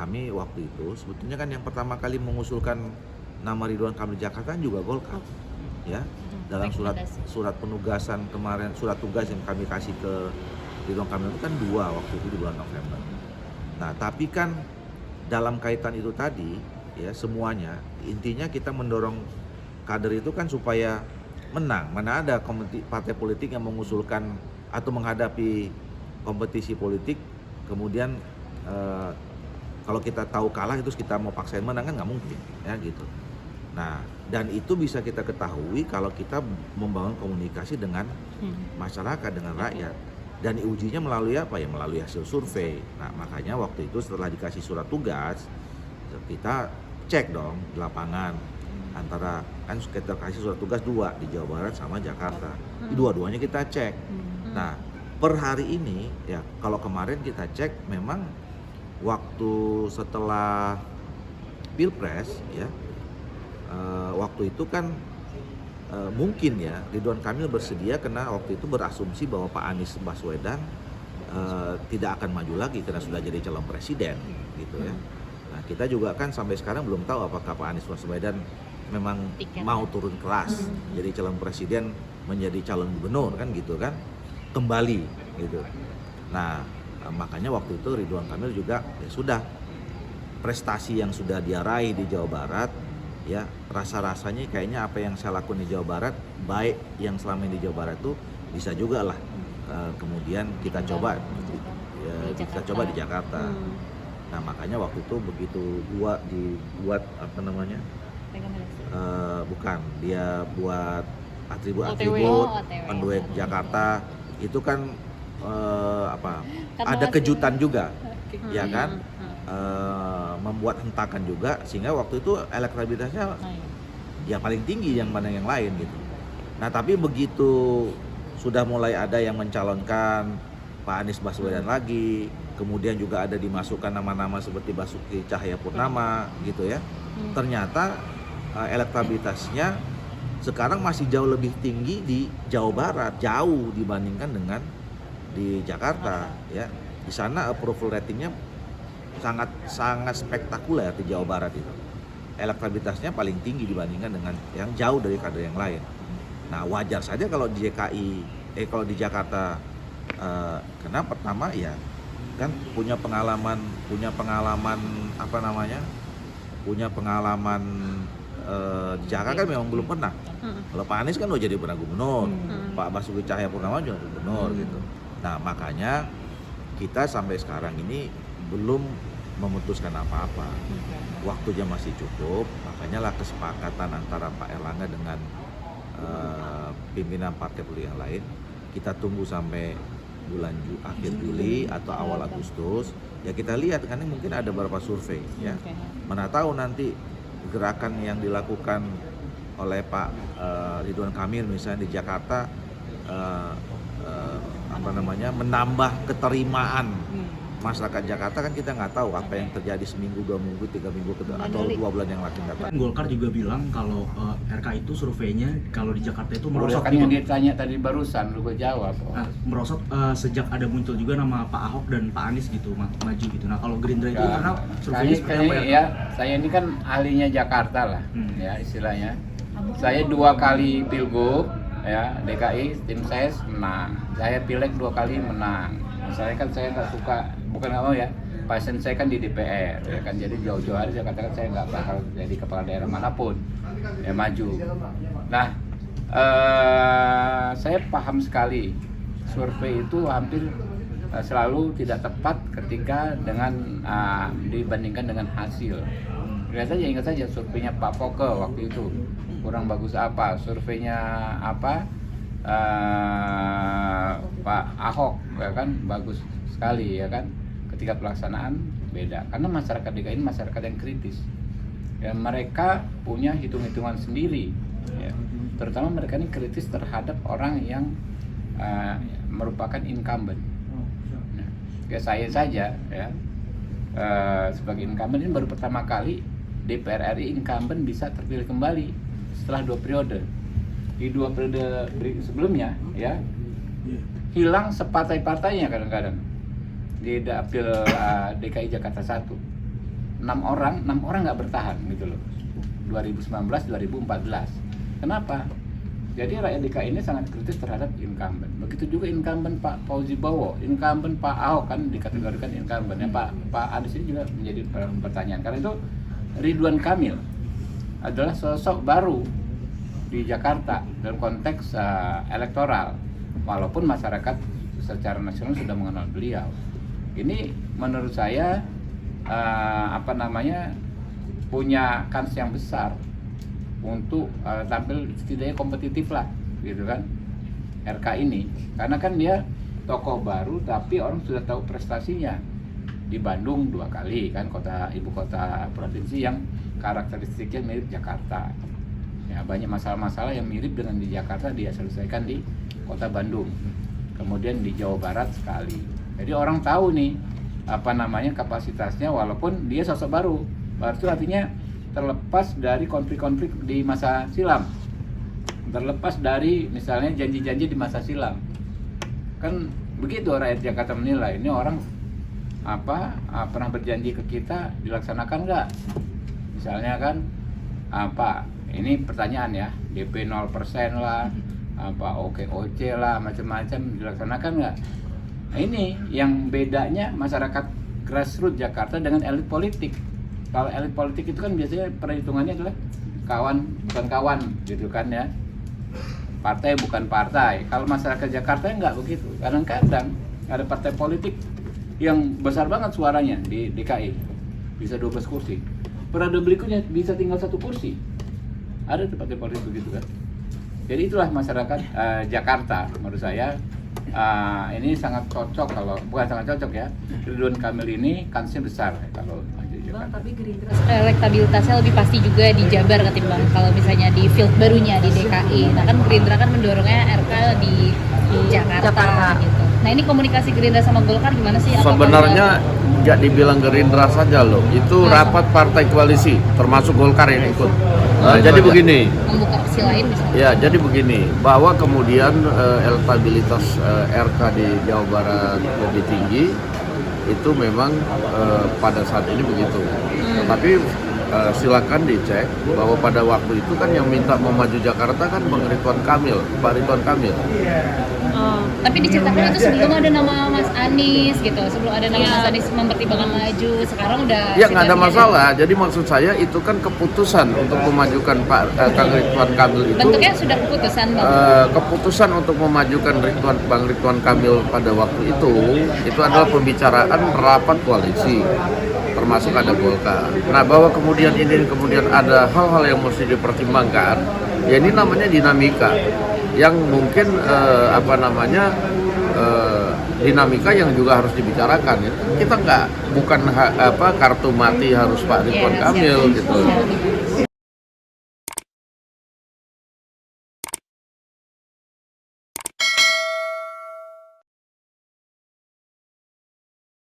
kami waktu itu sebetulnya kan yang pertama kali mengusulkan nama Ridwan Kamil Jakarta juga Golkar, ya. Dalam surat penugasan kemarin, surat tugas yang kami kasih ke Ridwan Kamil itu kan 2 waktu itu di bulan November. Nah, tapi kan dalam kaitan itu tadi, ya semuanya intinya kita mendorong kader itu kan supaya menang. Mana ada partai politik yang mengusulkan atau menghadapi kompetisi politik kemudian kalau kita tahu kalah itu kita mau paksain menang kan nggak mungkin, ya gitu. Nah, dan itu bisa kita ketahui kalau kita membangun komunikasi dengan masyarakat, dengan rakyat. Dan diujinya melalui apa ya? Melalui hasil survei. Nah, makanya waktu itu setelah dikasih surat tugas, kita cek dong di lapangan. Antara kan kita kasih surat tugas 2 di Jawa Barat sama Jakarta. Dua-duanya kita cek. Nah, per hari ini ya kalau kemarin kita cek memang waktu setelah Pilpres ya waktu itu kan mungkin ya Ridwan Kamil bersedia karena waktu itu berasumsi bahwa Pak Anies Baswedan tidak akan maju lagi karena sudah jadi calon presiden gitu ya. Nah, kita juga kan sampai sekarang belum tahu apakah Pak Anies Baswedan memang mau turun kelas jadi calon presiden menjadi calon gubernur kan gitu kan kembali gitu. Nah, makanya waktu itu Ridwan Kamil juga ya sudah prestasi yang sudah dia raih di Jawa Barat ya rasa-rasanya kayaknya apa yang saya lakukan di Jawa Barat baik yang selama ini di Jawa Barat itu bisa juga lah kemudian kita coba di Jakarta. Nah, makanya waktu itu begitu dibuat apa namanya bukan dia buat atribut penduet Jakarta itu kan ada kejutan juga ya kan membuat hentakan juga sehingga waktu itu elektabilitasnya ya paling tinggi yang mana yang lain gitu. Nah, tapi begitu sudah mulai ada yang mencalonkan Pak Anies Baswedan lagi, kemudian juga ada dimasukkan nama-nama seperti Basuki Cahayapurnama gitu ya. Ternyata elektabilitasnya sekarang masih jauh lebih tinggi di Jawa Barat, jauh dibandingkan dengan di Jakarta ya. Di sana approval ratingnya sangat spektakuler di Jawa Barat itu. Elektabilitasnya paling tinggi dibandingkan dengan yang jauh dari kader yang lain. Nah, wajar saja kalau di kalau di Jakarta karena pertama ya kan punya pengalaman apa namanya? Punya pengalaman di Jakarta kan memang belum pernah. Kalau Pak Anies kan udah jadi pernah gubernur, Pak Basuki Cahayapurnama juga gubernur gitu. Nah, makanya kita sampai sekarang ini belum memutuskan apa-apa. Waktunya masih cukup, makanya lah kesepakatan antara Pak Erlangga dengan pimpinan partai politik yang lain. Kita tunggu sampai bulan akhir Juli atau awal Agustus. Ya kita lihat kan mungkin ada beberapa survei ya. Mana tahu nanti gerakan yang dilakukan oleh Pak Ridwan Kamil misalnya di Jakarta menambah keterimaan masyarakat Jakarta kan kita nggak tahu apa yang terjadi seminggu, 2 minggu, 3 minggu atau 2 bulan yang akan datang. Golkar juga bilang kalau RK itu surveinya kalau di Jakarta itu merosot. Kan yang ditanya tadi barusan lu gue jawab. Merosot sejak ada muncul juga nama Pak Ahok dan Pak Anies gitu maju gitu. Nah, kalau Gerindra itu karena surveinya seperti apa ya? Saya ini kan ahlinya Jakarta lah, ya istilahnya. Saya 2 kali pilgub, ya DKI tim saya menang. Saya pileg 2 kali menang. Saya kan saya nggak suka, bukan nggak mau ya, pasien saya kan di DPR ya kan, jadi jauh-jauh hari saya katakan saya nggak bakal jadi kepala daerah manapun ya maju. Nah, saya paham sekali survei itu hampir selalu tidak tepat ketika dengan dibandingkan dengan hasil. Ingat saja surveinya Pak Foke waktu itu kurang bagus apa, surveinya apa Pak Ahok ya kan bagus sekali ya kan, ketika pelaksanaan beda karena masyarakat DKI ini masyarakat yang kritis ya, mereka punya hitung-hitungan sendiri ya. Terutama mereka ini kritis terhadap orang yang merupakan incumbent. Nah, kayak saya saja ya sebagai incumbent ini baru pertama kali DPR RI incumbent bisa terpilih kembali setelah 2 periode. Di 2 periode sebelumnya ya hilang separtai-partainya kadang-kadang di dapil DKI Jakarta 1 enam orang nggak bertahan gitu loh. 2019, 2014. Kenapa? Jadi rakyat DKI ini sangat kritis terhadap incumbent. Begitu juga incumbent Pak Fauzi Bowo, incumbent Pak Ahok kan dikategorikan incumbent. Ya, Pak Anies ini juga menjadi pertanyaan. Karena itu Ridwan Kamil adalah sosok baru di Jakarta dalam konteks elektoral, walaupun masyarakat secara nasional sudah mengenal beliau. Ini menurut saya punya kans yang besar untuk tampil setidaknya kompetitif lah, gitu kan, RK ini, karena kan dia tokoh baru tapi orang sudah tahu prestasinya. Di Bandung 2 kali kan, ibu kota provinsi yang karakteristiknya mirip Jakarta. Ya, banyak masalah-masalah yang mirip dengan di Jakarta dia selesaikan di kota Bandung. Kemudian di Jawa Barat sekali. Jadi orang tahu nih kapasitasnya, walaupun dia sosok baru. Baru itu artinya terlepas dari konflik-konflik di masa silam, terlepas dari misalnya janji-janji di masa silam. Kan begitu rakyat Jakarta menilai, ini orang pernah berjanji ke kita, dilaksanakan nggak? Misalnya kan ini pertanyaan ya, DP 0% lah, OKOC lah, macam-macam, dilaksanakan nggak? Nah, ini yang bedanya masyarakat grassroots Jakarta dengan elit politik. Kalau elit politik itu kan biasanya perhitungannya adalah kawan bukan kawan, gitu kan ya, partai bukan partai. Kalau masyarakat Jakarta nggak begitu. Kadang-kadang ada partai politik yang besar banget suaranya di DKI, bisa 12 kursi. Periode berikutnya bisa tinggal 1 kursi. Ada tuh partai politik begitu kan. Jadi itulah masyarakat Jakarta menurut saya. Ini sangat cocok, bukan sangat cocok ya, Ridwan Kamil ini kansnya besar kalau maju Jakarta. Bang, tapi Gerindra elektabilitasnya lebih pasti juga di Jabar ketimbang kalau misalnya di field barunya di DKI. Nah kan Gerindra kan mendorongnya RK di Jakarta gitu. Nah ini komunikasi Gerindra sama Golkar gimana sih? Sebenarnya nggak dibilang Gerindra saja loh, itu rapat partai koalisi termasuk Golkar yang ikut. Jadi begini. Membuka opsi lain misalnya. Ya, jadi begini, bahwa kemudian elektabilitas RK di Jawa Barat lebih tinggi itu memang pada saat ini begitu. Tapi silakan dicek bahwa pada waktu itu kan yang minta memaju Jakarta kan Bang Ridwan Kamil, Pak Ridwan Kamil. Tapi diceritakan itu sebelum ada nama Mas Anies gitu, sebelum ada nama Mas Anies mempertimbangkan maju, sekarang udah. Ya nggak ada masalah. Jadi maksud saya itu kan keputusan untuk memajukan Kang Ridwan Kamil itu. Bentuknya sudah keputusan Bang. Keputusan untuk memajukan Bang Ridwan Kamil pada waktu itu adalah pembicaraan rapat koalisi, termasuk ada Golkar. Nah, bahwa kemudian ada hal-hal yang mesti dipertimbangkan, ya ini namanya dinamika yang mungkin dinamika yang juga harus dibicarakan ya. Kita bukan kartu mati harus Pak Ridwan Kamil gitu.